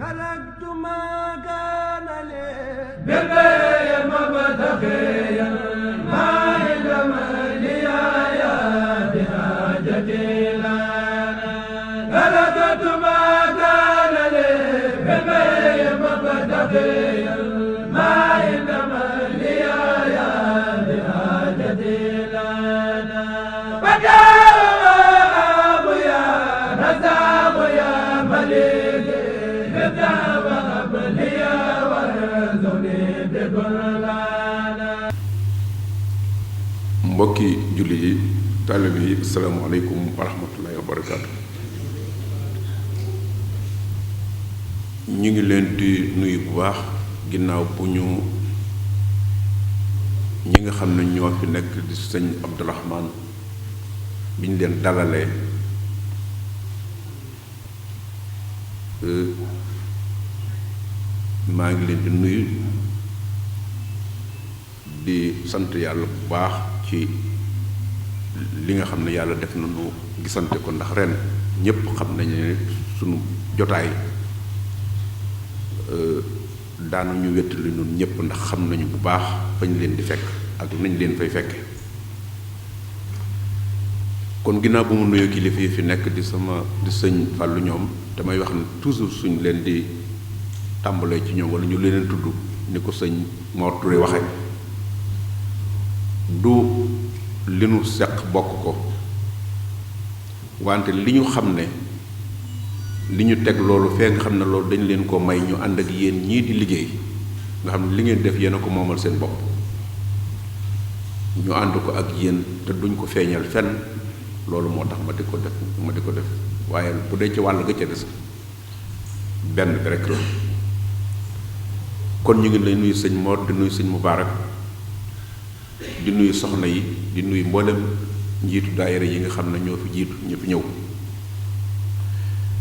ملكت ما كان لي بالبيع مبتغيا ما علم لي يا بحاجتي لنا ملكت ما كان لي بالبيع مبتغيا ما علم لي يا بحاجتي لنا فجاء يا رزاق يا مليك mbokki julli yi taalibe yi asalaamaaleykum wa rahmatullahi wa barakaatu. ñu ngi leen di nuyu bu baax ginnaaw bu ñu ñi nga xam ne ñoo fi nekk di sëñ Abdourahmane bi ñu leen dalalee maa ngi leen di nuyu di sant yàlla bu baax ci li nga xam ne yàlla def na nu gisante ko ndax ren ñépp xam nañu ne sunu jotaay daanuñu wettali ñun ñépp ndax xam nañu bu baax fañ leen di fekk ak nañ leen fay fekke kon ginnaaw bu mu nuyoo kilifa yi fi nekk di sëñ Fàllu ñoom damay wax ne toujours suñ leen di tàmbalee ci ñoom wala ñu leen tudd ni ko sëñ Mor Touré waxe du li nu seq bokk ko wante li ñu xam ne li ñu teg loolu fee nga xam ne loolu dañ leen ko may ñu ànd ak yéen ñii di liggéey nga xam ne li ngeen def yéen a ko moomal seen bopp ñu ànd ko ak yéen te duñ ko feeñal fenn loolu moo tax ma di ko def waaye bu dee ci wàll ga ca des benn bi rek la kon ñu ngi lay nuyu sëñ Mor di nuyu sëñ Mubaarak di nuyu soxna yi di nuyu mboolem njiitu daayira yi nga xam ne ñoo fi jiitu ñu fi ñëw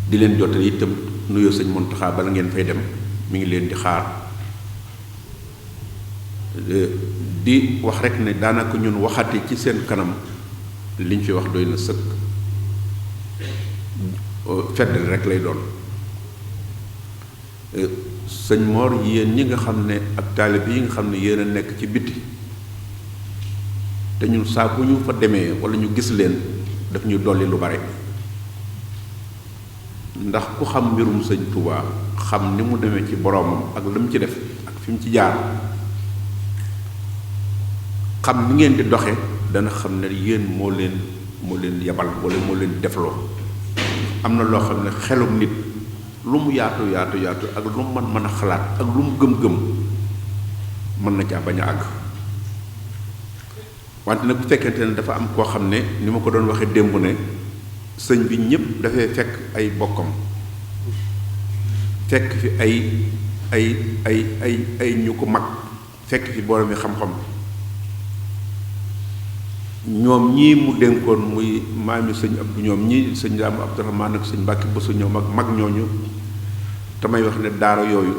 di leen jottali itam nuyoo sëñ Muntaxa bala ngeen fay dem mi ngi leen di xaar di wax rek ne daanaka ñun waxati ci seen kanam liñ fi wax doy na sëkk feddal rek lay doon sëñ Mor yéen ñi nga xam ne ak taalib yi nga xam ne yéen a nekk ci biti te ñun saa bu ñu fa demee wala ñu gis leen daf ñu dolli lu bare ndax ku xam mbirum sëñ Touba xam ni mu demee ci boroomam ak la mu ci def ak fi mu ci jaar xam ni ngeen di doxe dana xam ne yéen moo leen yabal wala moo leen defloo am na loo xam ne xelum nit lu mu yaatu ak lu mu mën a xalaat ak lu mu gëm-gëm mën na caa bañ a àgg wante nag bu fekkente ne dafa am koo xam ne ni ma ko doon waxee démb ne sëñ bi ñépp dafay fekk ay bokkam fekk fi ay ñu ko mag fekk fi borom yi xam-xam ñoom ñii mu dénkoon muy maami sëñ Abdu ñoom ñii sëñ Daam Abdourahmane ak sëñ Mbàkke Bousso ñoom ak mag ñooñu damay wax ne daara yooyu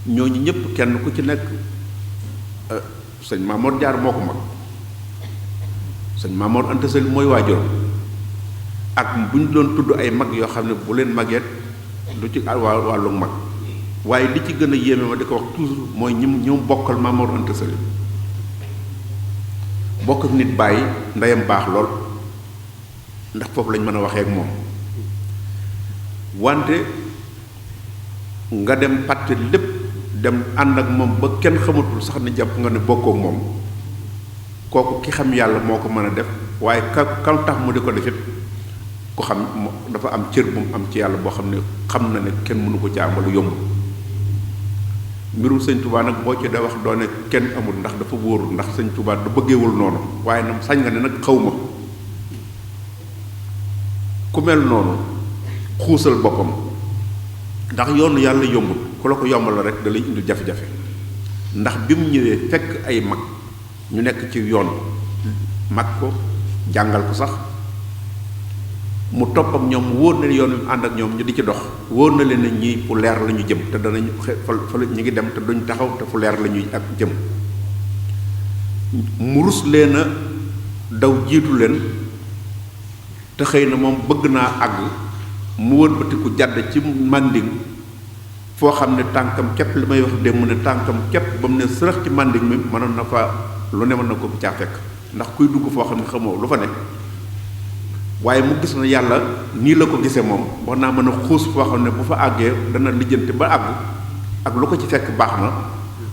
ñooñu ñépp kenn ku ci nekk sëñ Maamoor Jaar moo ko mag sëñ Maamoor Anta Sali mooy waajuram ak bu ñu doon tudd ay mag yoo xam ne bu leen magget du ci wàllu mag waaye li ci gën a yéeme ma di ko wax toujours mooy ñi bokkal Maamoor Anta Sali bokk ak nit bàyyi ndeyam baax lool ndax foofu lañ mën a waxee ak moom wante nga dem pàtte lépp dem ànd ak moom ba kenn xamatul sax ne jàpp nga ne bokkoo ak moom kooku ki xam yàlla moo ko mën a def waaye ka tax mu di ko defit ku xam dafa am cër bu mu am ci yàlla boo xam ne xam na ne kenn mënu ko jaamal yomb mbirum sëñ Touba nag boo ci da wax doone kenn amul ndax dafa wóorul ndax sëñ Touba du bëggeewul noonu waaye nag sañ nga ne nag xaw ma ku mel noonu xuusal boppam ndax yoonu yàlla yombul ku la ko yombal la rek da lay indi jafe-jafe ndax bi mu ñëwee fekk ay mag ñu nekk ci yoon mag ko jàngal ko sax mu topp ak ñoom wóor na yoon wi ànd ak ñoom ñu di ci dox wóor na leen ne ñii fu leer la ñu jëm te danañ fa ñu ngi dem te duñ taxaw te fu leer la ñuy ak jëm mu rus leen a daw jiitu leen te xëy na moom bëgg naa àgg mu wëlbatiku jàdd ci Manding foo xam ne tànkam képp li may wax démb ne tànkam képp ba mu ne sërëx ci màndik mi mënoon na fa lu ne mën na ko bu caa fekk ndax kuy dugg foo xam ne xamoo lu fa nekk waaye mu gis na yàlla nii la ko gisee moom wax naa mën a xuus foo xam ne bu fa àggee dana lijjanti ba àgg ak lu ko ci fekk baax na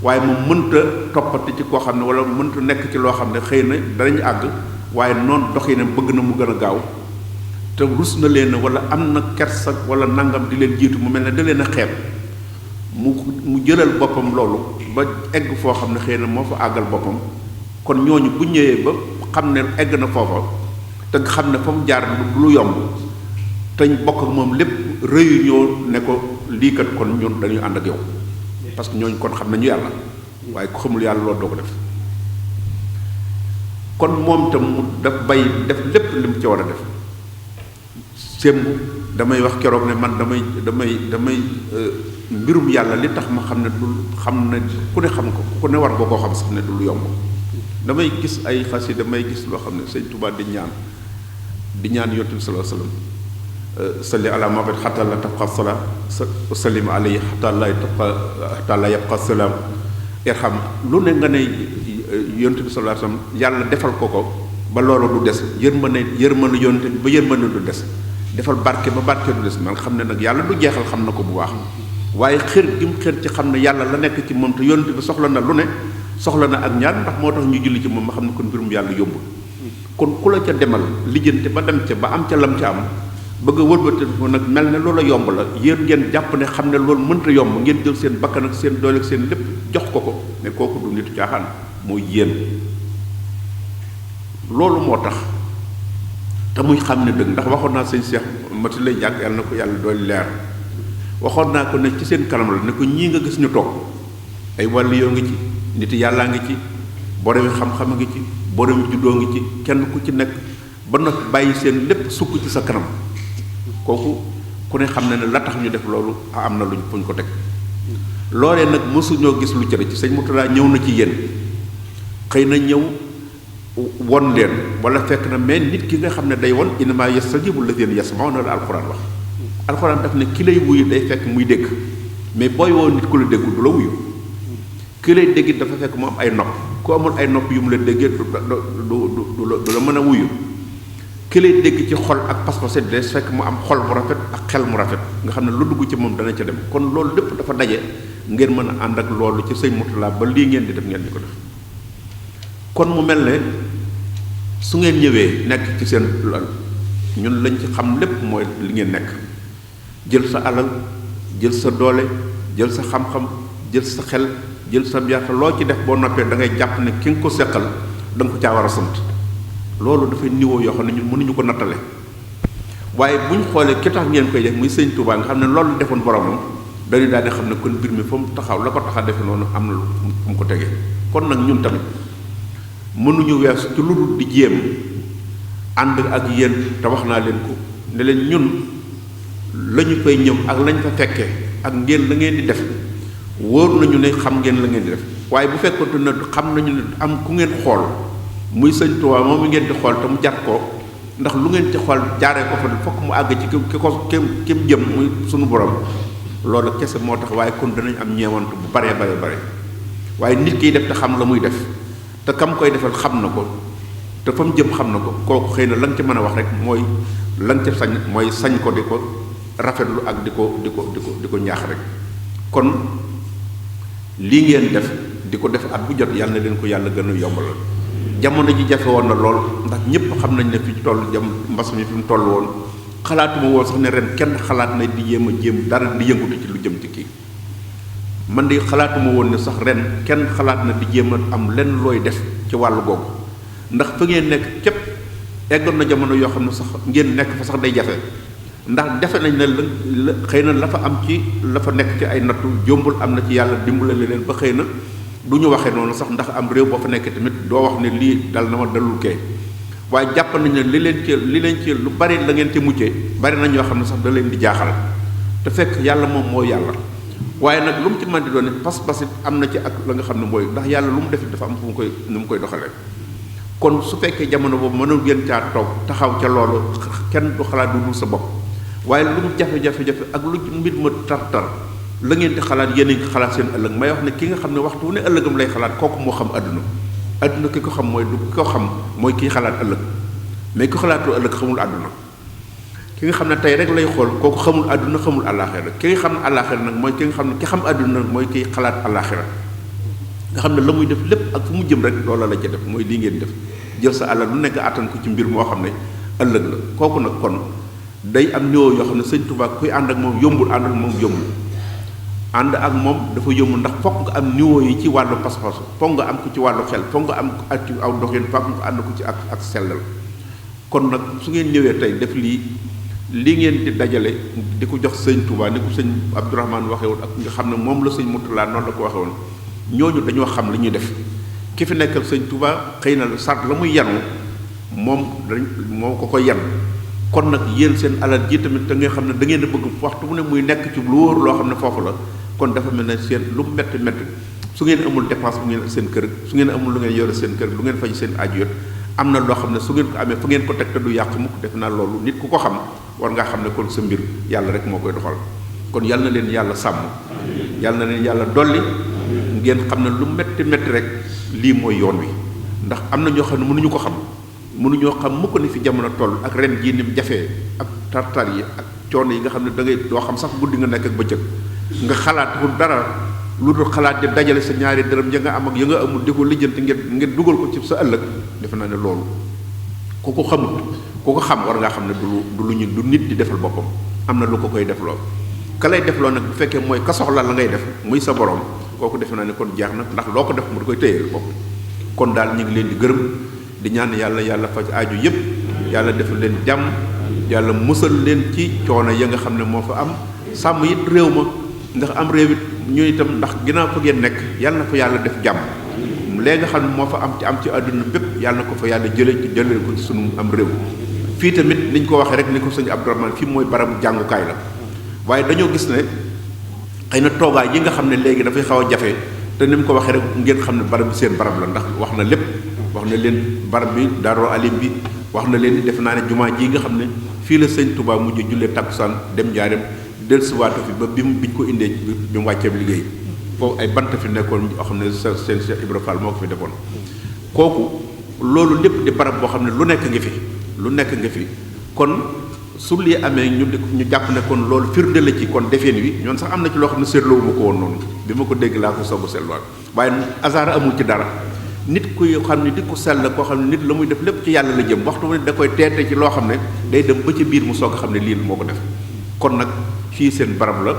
waaye moom mënta toppati ci koo xam ne wala mënta nekk ci loo xam ne xëy na danañ àgg waaye noonu dox yi ne bëgg na mu gën a gaaw te rus na leen wala am na kersa wala nangam di leen jiitu mu mel ne da leen a xeeb mu jëlal boppam loolu ba egg foo xam ne xëy na moo fa àggal boppam kon ñooñu bu ñëwee ba xam ne egg na foofa te xam ne fa mu jaar lu yomb te ñu bokk ak moom lépp réunion ne ko lii kat kon ñun dañuy ànd ak yow parce que ñooñu kon xam nañu yàlla waaye ku xamul yàlla loolu doo ko def kon moom tam mu def lépp li mu ci war a def sémb damay wax keroog ne man damay mbirum yàlla li tax ma xam ne du xam ne ku ne xam ko ku ne war boo koo xam sax ne du lu yomb damay gis ay xas yi damay gis loo xam ne sëñ Tuubaa di ñaan yonent bi sallallahu alayhi wasallam salli ala Muhammad hatta la tabqa salaa sallim alayhi hatta la yabqa salaam irham lu ne nga ne yonent bi sallallahu alayhi wasallam yàlla defal ko ba loolu du des yërmande yonent bi ba yërmande du des defal barke ba barke du des man xam ne nag yàlla du jeexal xam na ko bu baax waaye xër gi mu xër ci xam ne yàlla la nekk ci moom te yonent bi soxla na lu ne soxla na ak ñaan ndax moo tax ñu julli ci moom ma xam ne kon mbirum yàlla yombul kon ku la ca demal lijjante ba dem ca ba am ca lam ca am bëgg a wëlbati ko nag mel ne loola yomb la yéen ngeen jàpp ne xam ne loolu mënta yomb ngeen jël seen bakkan ak seen doole ak seen lépp jox ko ne kooku du nitu caaxaan mooy yéen loolu moo tax te muy xam ne dëgg ndax waxoon naa sëñ Cheikh mati lay jàkk yàlla na ko yàlla doole leer waxoon naa ko ne ci seen kanam la ne ko ñii nga gis ñu toog ay wàllu yoo ngi ci nit yàllaa ngi ci boromi xam-xam a ngi ci boromi juddoo ngi ci kenn ku ci nekk ba noppi bàyyi seen lépp sukk ci sa kanam kooku ku ne xam ne ne la tax ñu def loolu am na luñ fuñ ko teg loolee nag mësuñoo gis lu cëre ci sëñ Murtada ñëw na ci yéen xëy na ñëw won leen wala fekk na mais nit ki nga xam ne day won innamaa yastajiibu llaziina yasma'uuna la alxuraan wax alxuraan daf ne ki lay wuyu day fekk muy dégg mais booy woo nit ku la déggul du la wuyu ki lay dégg dafa fekk mu am ay nopp ku amul ay nopp yu mu la déggee du la mën a wuyu ki lay dégg ci xol ak pas-pas day fekk mu am xol bu rafet ak xel mu rafet nga xam ne lu dugg ci moom dana ca dem kon loolu lépp dafa daje ngeen mën a ànd ak loolu ci sëñ Murtada ba lii ngeen di def ngeen di ko def kon mu mel ne su ngeen ñëwee nekk ci seen lal ñun lañ ci xam lépp mooy li ngeen nekk jël sa alal jël sa doole jël sa xam-xam jël sa xel jël sa yaata loo ci def boo noppee da ngay jàpp ne ki nga ko seqal da nga ko caa war a sant loolu dafay niveau yoo xam ne ñun mënuñu ko nattale waaye bu ñu xoolee ki tax ngeen koy def muy sëñ Touba nga xam ne loolu defoon boromam dañuy daal di xam ne kon mbir mi fa mu taxaw la ko tax a defe noonu am na lu fu mu ko tegee kon nag ñun tamit mënuñu weesu ci lu dul di jéem ànd ak yéen te wax naa leen ko ne leen ñun la ñu fay ñëw ak lañ fa fekkee ak ngeen la ngeen di def wóor nañu ne xam ngeen la ngeen di def waaye bu fekkoon ne xam nañu ne am ku ngeen xool muy sëñ Tuubaa moom mi ngeen di xool te mu jat ko ndax lu ngeen ci xool jaaree ko fa fokk mu àgg ci ki mu jëm muy sunu borom loolu kese moo tax waaye kon danañ am ñeewant bu bare waaye nit kiy def te xam la muy def te kam koy defal xam na ko te fa mu jëm xam na ko kooku xëy na la nga ca mën a wax rek mooy la nga ca sañ mooy sañ ko di ko rafetlu ak di ko ñaax rek kon lii ngeen def di ko def at bu jot yàlla na leen ko yàlla gën a yombalal jamono ji jafe woon na lool ndax ñépp xam nañ ne fi toll mbas mi fi mu toll woon xalaatuma woon sax ne ren kenn xalaat na di jéem dara di yëngutu ci lu jëm ci kii man de xalaatuma woon ne sax ren kenn xalaat na di jéem a am lenn looy def ci wàllu googu ndax fa ngeen nekk képp eggoon na jamono yoo xam ne sax ngeen nekk fa sax day jafe ndax defe nañ ne la xëy na la fa am ci la fa nekk ci ay nattu jombul am na ci yàlla dimbale leen ba xëy na du ñu waxee noonu sax ndax am réew boo fa nekkee tamit doo wax ne lii dal na ma dalul kee waaye jàpp nañ ne li leen ci lu bari la ngeen ci muccee bari nañ ñoo xam ne sax da leen di jaaxal te fekk yàlla moom moo yàlla waaye nag lu mu ci mën di doon pas-pas it am na ci ak la nga xam ne mooy ndax yàlla lu mu def dafa am fu mu koy nu mu koy doxalee kon su fekkee jamono boobu mënul ngeen caa toog taxaw ca loolu kenn du xalaat du dul sa bopp waaye lu mu jafe-jafe ak lu mbir ma tar-tar la ngeen di xalaat yéen a ngi xalaat seen ëllëg may wax ne ki nga xam ne waxtu wu ne ëllëgam lay xalaat kooku moo xam adduna ki ko xam mooy du ki ko xam mooy kiy xalaat ëllëg mais ki xalaatoo ëllëg xamul adduna ki nga xam ne tey rek lay xool kooku xamul adduna xamul àllaaxira ki nga xam ne àllaaxira nag mooy ki nga xam ne ki xam adduna nag mooy kiy xalaat àllaaxira nga xam ne la muy def lépp ak fu mu jëm rek loola la ca def mooy lii ngeen def jël sa alal lu nekk attan ko ci mbir moo xam ne ëllëg la kooku nag kon day am niveau yoo xam ne sëñ Tuubaa kuy ànd ak moom yombul ànd ak moom yombul ànd ak moom dafa yomb ndax fokk nga am niveau yi ci wàllu pas-pas fokk nga am ko ci wàllu xel fokk nga am ko ak ci aw doxin fokk nga ànd ko ci ak sellal kon nag su ngeen ñëwee tey def lii ngeen di dajale di ko jox sëñ Tuubaa ni ko sëñ Abdourahmane waxee woon ak nga xam ne moom la sëñ Murtala noonu la ko waxee woon ñooñu dañoo xam li ñuy def ki fi nekkal sëñ Tuubaa xëy na sart la muy yanu moo ko yan kon nag yéen seen alal ji tamit da ngay xam ne da ngeen a bëgg waxtu mu ne muy nekk ci lu wóor loo xam ne foofu la kon dafa mel ne seen lu metti metti su ngeen amul dépense bu ngeen seen kër su ngeen amul lu ngeen yore seen kër lu ngeen faj seen aju yot am na loo xam ne su ngeen ko amee fu ngeen ko teg te du yàq mukk def naa loolu nit ku ko xam war ngaa xam ne kon sa mbir yàlla rek moo koy doxal kon yàlla na leen yàlla sàmm yàlla na leen yàlla dolli ngeen xam ne lu metti metti rek lii mooy yoon wi ndax am na ñoo xam ne mënuñu ko xam mënuñoo xam mu ko ni fi jamono toll ak ren jii ni mu jafee ak tartar yi ak coono yi nga xam ne da ngay doo xam sax guddi nga nekk ak bëccëg nga xalaat bu dara lu dul xalaat di dajale sa ñaari dërëm ya nga am ak ya nga amul di ko lijjanti ngeen dugal ko ci sa ëllëg defe naa ne loolu ku ko xamut ku ko xam war ngaa xam ne du lu ñu du nit di defal boppam am na lu ko koy defloo ka lay defloo nag bu fekkee mooy ka soxla la ngay def muy sa borom kooku defe naa ne kon jeex na ndax loo ko def mu da koy téyeel bopp kon daal ñu ngi leen di gërëm di ñaan yàlla faj aaju yépp yàlla defal leen jàmm yàlla musal leen ci coono ya nga xam ne moo fa am sàmm it réew ma ndax am réew it ñu itam ndax ginnaaw fa ngeen nekk yàlla na fa yàlla def jàmm léegi nga xam ne moo fa am ci àdduna bépp yàlla na ko fa yàlla jëlee ko ci sunu am réew fii tamit niñ ko waxee rek ni ko sëñ Abdourahmane fii mooy barabu jàngukaay la waaye dañoo gis ne xëy na toogaay yi nga xam ne léegi dafay xaw a jafe te ni mu ko waxee rek ngeen xam ne barab bi seen barab la ndax wax na lépp wax na leen barab bi Daaru Alim bi wax na leen def naa ne jumaa ji nga xam ne fii la sëñ Touba mujj jullee takkusaan dem njaareem dellusiwaatu fi ba biñ ko indee bi mu wàccee liggéey foofu ay bant fi nekkoon yoo xam ne seen Cheikh Ibra Fall moo ko fi defoon kooku loolu lépp di barab boo xam ne lu nekk nga fi kon su lii amee ñu jàpp ne kon loolu firnde la ci kon defeen wi ñoon sax am na ci loo xam ne seetloo ma ko woon noonu bi ma ko dégg laa ko soog a seetluwaat waaye hasard amul ci dara nit ku xam ne nit ku sell koo xam ne nit la muy def lépp ci yàlla la jëm waxtu mu ne da koy teete ci loo xam ne day dem ba ci biir mu soog a xam ne lii moo ko def kon nag fii seen barab la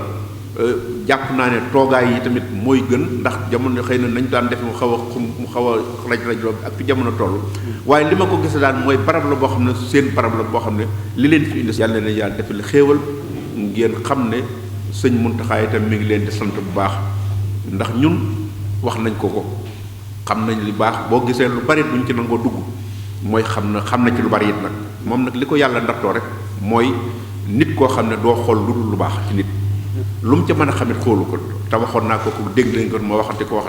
jàpp naa ne toogaay yi tamit mooy gën ndax jamono xëy na nañ daan def mu xaw a raj ak fi jamono toll waaye li ma ko gis daan mooy barab la boo xam ne seen barab la boo xam ne li leen fi indi yàlla na yàlla defal xéewal ngeen xam ne sëñ Muntaxa itam mi ngi leen di sant bu baax ndax ñun wax nañ ko xam nañ li baax boo gisee lu bari duñ ci nangoo dugg mooy xam na ci lu bari it nag moom nag li ko yàlla ndaxtoo rek mooy nit koo xam ne doo xool lu dul lu baax ci nit lu mu ca mën a xamit xoolu ko te waxoon naa ko dégg lañ ko ma waxati ko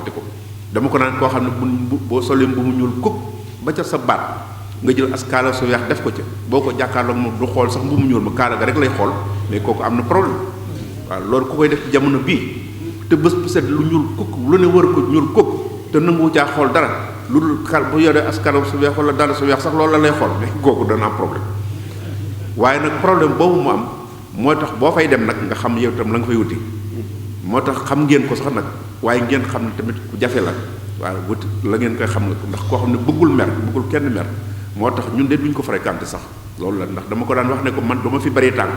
dama ko naan koo xam ne boo solee bu mu ñuul kuk ba ca sa baat nga jël as kaala su weex def ko ca boo ko jàkkaarloo moom du xool sax bu mu ñuul ma kaala ga rek lay xool mais kooku am na problème waaw loolu ku koy def ci jamono bii te bés bu set lu ñuul kuk lu ne wër ko ñuul kuk te nangu caa xool dara lu dul bu yoree as kaala su weex wala dara su weex sax loolu la lay xool mais kooku dana am problème waaye nag problème boobu mu am moo tax boo fay dem nag nga xam yow itam la nga fay wuti moo tax xam ngeen ko sax nag waaye ngeen xam ne tamit ku jafe la waaye wuti la ngeen koy xam ndax koo xam ne bëggul kenn mer moo tax ñun de duñ ko fréquenté sax loolu la ndax dama ko daan wax ne ko man dama fi bari tànk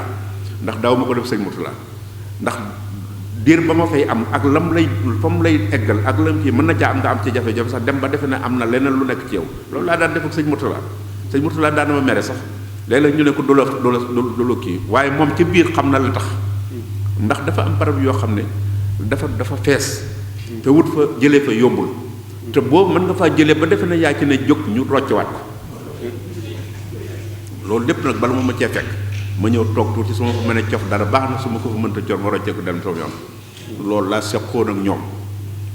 ndax daaw ma ko def sëñ Murtala ndax diir ba ma fay am ak lam lay fa mu lay eggal ak lam kii mën na caa am nga am ci jafe-jafe sax dem ba defe ne am na leneen lu nekk ci yow loolu laa daan def ak sëñ Murtala daan na ma mere sax léeg-léeg ñu ne ko du la kii waaye moom ci biir xam na la tax ndax dafa am barab yoo xam ne dafa fees te wut fa jëlee fa yombul te boobu mën nga faa jëlee ba defe na yaa ci ne jóg ñu roccewaat ko loolu lépp nag bala ma cee fekk ma ñëw toog tuuti su ma fa mën a cof dara baax na su ma ko fa mënta cor ma roccee ko dem sama yoon loolu laa seqoon ak ñoom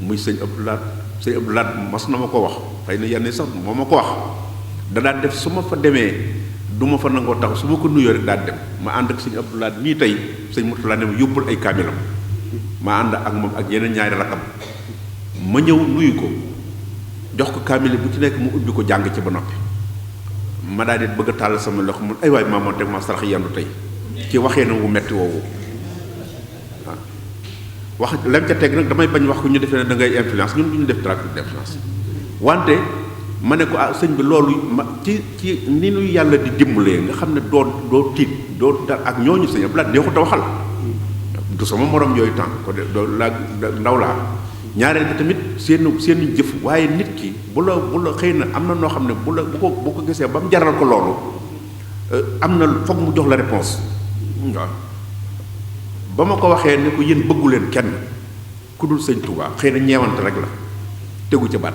muy sëñ Abdou Lahad mas na ma ko wax xëy na yenn sax moo ma ko wax danaa def su ma fa demee du ma fa nangoo tax su ma ko nuyoo rek daal dem ma ànd ak sëñ Abdou Lahad nii tey sëñ Murtala ne ma yóbbul ay kaamilam ma ànd ak moom ak yeneen ñaari rakam ma ñëw nuyu ko jox ko kaamil bu ci nekk mu ubbi ko jàng ci ba noppi ma daal di bëgg a tàll sama loxo mu ay waay maamoon teg ma sarax yendu tey ci waxee na wu metti woowu waaw wax lam ca teg nag damay bañ wax ko ñu defee ne da ngay influence ñun du ñu def trafic d'influence wante ma ne ko sëñ bi loolu ma ci ni nu yàlla di dimbalee nga xam ne doo tiit doo dal ak ñooñu sëñ Abdoulaye neexut a waxal du sama morom yooyu temps ko de doo laa ndaw laa ñaareel bi tamit seen jëf waaye nit ki bu la xëy na am na noo xam ne bu ko gisee ba mu jaral ko loolu am na foog mu jox la réponse waaw ba ma ko waxee ne ko yéen bëggu leen kenn ku dul sëñ Touba xëy na ñeewante rek la tegu ca baat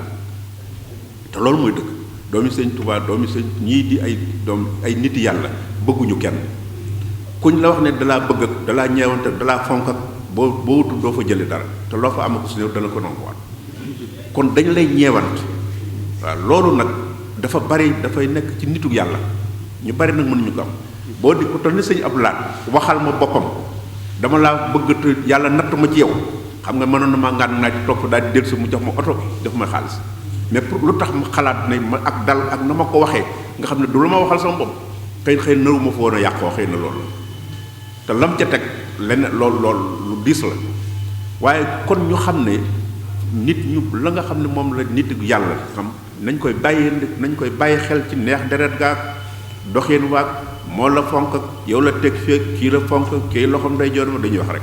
te loolu mooy dëgg doomi sëñ Touba doomi sëñ ñii di ay nit yàlla bëgguñu kenn kuñ la wax ne dalaa bëgg ak dalaa ñeewante dalaa fonk ak boo wutul doo fa jële dara te loo fa am ko su néew dana ko nanguwaat kon dañ lay ñeewant waaw loolu nag dafa bari dafay nekk ci nitu yàlla ñu bari nag mënuñu ko am boo di ko toll ni sëñ Abdou Lahad waxal ma boppam dama laa bëgg te yàlla natt ma ci yow xam nga mënoon na maa ngaan naa ci topp daal di dellusi mu jox ma oto jox ma xaalis mais pour lu tax ma xalaat ne ma ak dal ak na ma ko waxee nga xam ne du la ma waxal sama bopp xëy naru ma fa woon a yàqoo xëy na loolu te lam ca teg leneen lool lu diis la waaye kon ñu xam ne nit ñu la nga xam ne moom la nit yàlla xam nañ koy bàyyi xel ci neex deret gaag doxeen waag moo la fonk ak yow la teg feeg kii la fonk kii loxoom day joor ma dañuy wax rek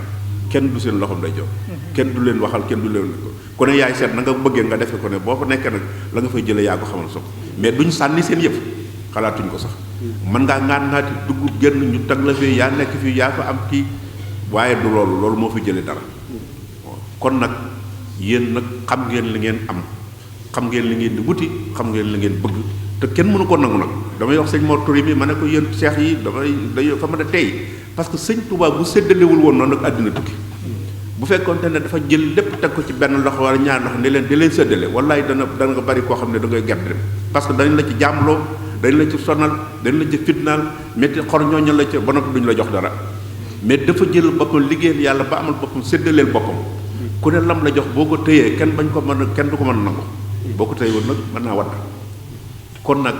kenn du seen loxoom day joor kenn du leen waxal kenn du leen ko ne yaay seet na nga bëggee nga defe ko ne boo fa nekkee nag la nga fay jëlee yaa ko xamal soog mais duñ sànni seen yëf xalaatuñ ko sax mën ngaa ngaati dugg génn ñu tag la fii yaa nekk fii yaa fa am kii waaye du loolu moo fi jëlee dara kon nag yéen nag xam ngeen li ngeen am xam ngeen li ngeen di wuti xam ngeen li ngeen bëgg te kenn mënu ko nangu nag damay wax sëñ Mor Touré mi ma ne ko yéen seex yi day fa mën a tey parce que sëñ Touba bu séddalewul woon noonu nag àddina tukki bu fekkoonte ne dafa jël lépp teg ko ci benn loxo wala ñaar loxo ne leen di leen séddale wallaay dana nga bari koo xam ne da ngay gert dem parce que dañ la ci jàmloo dañ la ci sonal dañ la ci fitnaal métti xor ñooñu la ca ba noppi duñu la jox dara mais dafa jël boppam liggéeyal yàlla ba amal boppam séddaleel boppam ku ne lam la jox boo ko téyee kenn du ko mën a nangu boo ko téye woon nag mën naa wadd kon nag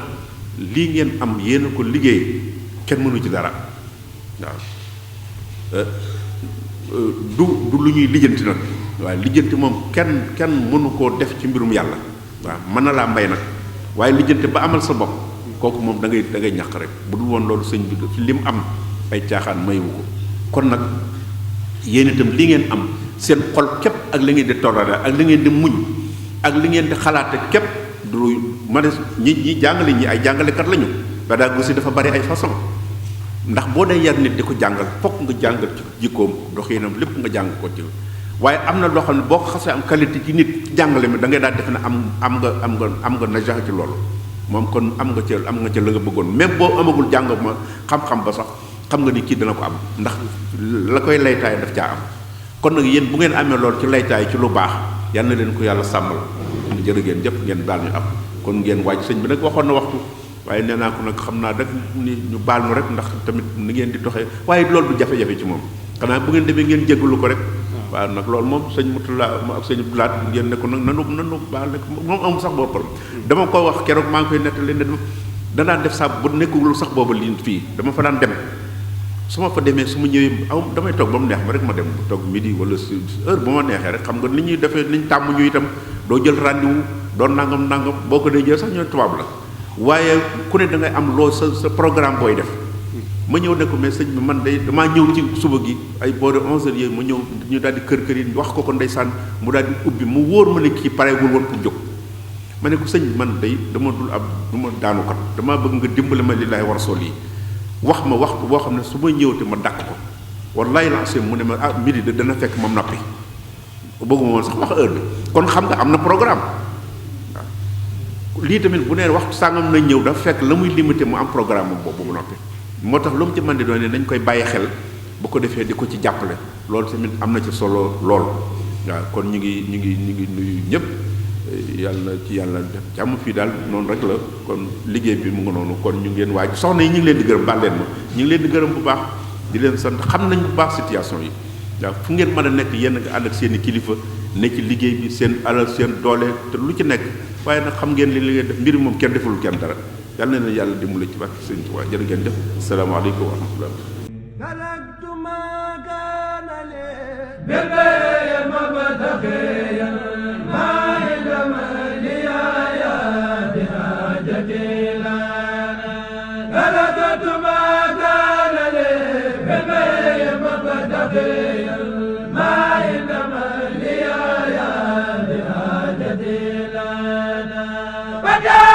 lii ngeen am yéen a ko liggéey kenn mënu ci dara waaw du lu ñuy lijjanti nag waaye lijjanti moom kenn mënu koo def ci mbirum yàlla waaw mën na laa mbay nag waaye lijjanti ba amal sa bopp kooku moom da ngay ñàq rek bu dul woon loolu sëñ bi li mu am ay caaxaan mayu ko kon nag yéen itam li ngeen am seen xol képp ak li ngeen di toléré ak li ngeen di muñ ak li ngeen di xalaate képp du ma ne ñi jàngale ñi ay jàngalekat lañu pédagogie dafa bari ay façon ndax boo dee yar nit di ko jàngal fokk nga jàngal ci jikkoom doxinam lépp nga jàng ko ci waaye am na loo xam ne boo ko xasee am qualité ci nit jàngale mi da ngay daal defe ne am nga najax ci loolu moom kon am nga ca la nga bëggoon même boo amagul jàng ma xam-xam ba sax xam nga ni kii dana ko am ndax la koy laytaay daf caa am kon nag yéen bu ngeen amee loolu ci laytaay ci lu baax yal na leen ko yàlla sàmmal jërë ngeen jëpp ngeen baal ñu am kon ngeen wàcc sëñ bi nag waxoon na waxtu waaye nee naa ko nag xam naa rek ni ñu baal nu rek ndax tamit ni ngeen di doxee waaye loolu du jafe-jafe ci moom xanaa bu ngeen demee ngeen jéggalu ko rek waaw nag loolu moom sëñ Mutula ak sëñ Abdoulaat ngeen ne ko nag nanu baal nekk moom amul sax boobu problème dama ko wax keroog maa ngi koy nettali ne danaa def saa bu nekkul sax booba lii fii dama fa daan dem su ma fa demee su ma ñëwee damay toog ba mu neex ma rek ma dem toog midi wala heure bu ma neexee rek xam nga ni ñuy defee ni ñu tàmm ñu itam doo jël rendez-vous doon nangam boo ko dee jël sax ñooy tubaab la waaye ku ne da ngay am loo sa programme booy def ma ñëw ne ko mais sëñ bi man day damaa ñëw ci suba gi ay boori 11h yooyu ma ñëw ñu daal di kër yi wax ko ndeysaan mu daal di ubbi mu wóor ma ne kii pareegul woon pour jóg ma ne ko sëñ bi man day dama dul ab du ma daanukat damaa bëgg nga dimbali ma lillaahi wa rasuul yi wax ma waxtu boo xam ne su ma ñëwte ma dàq ko wallaahi lancé mu ne ma midi de dana fekk moom noppi bëgguma woon sax wax heure bi kon xam nga am na programme waaw lii tamit bu nee waxtu sàngam nañ ñëw dafa fekk la muy limité mu am programme boobu bu noppi moo tax lu mu ci mën di doon ne nañ koy bàyyi xel bu ko defee di ko ci jàppale loolu tamit am na ci solo lool waaw kon ñu ngi nuyu ñëpp yàlla ci yàlla def jàmm fii daal noonu rek la kon liggéey bi mu ngi noonu kon ñu ngeen waaj soxna yi ñu ngi leen di gërëm baal leen ma ñu ngi leen di gërëm bu baax di leen sant xam nañ bu baax situation yi waaw fu ngeen mën a nekk yéen nga ànd ak seen i kilifa ne ci liggéey bi seen alal seen doole te lu ci nekk waaye nag xam ngeen li ngeen def mbir moom kenn deful kenn dara yàlla na leen yàlla dimbali ci barke Sëriñ Tuubaa jërë ngeen def asalaamaaleykum wa rahmatullah Bada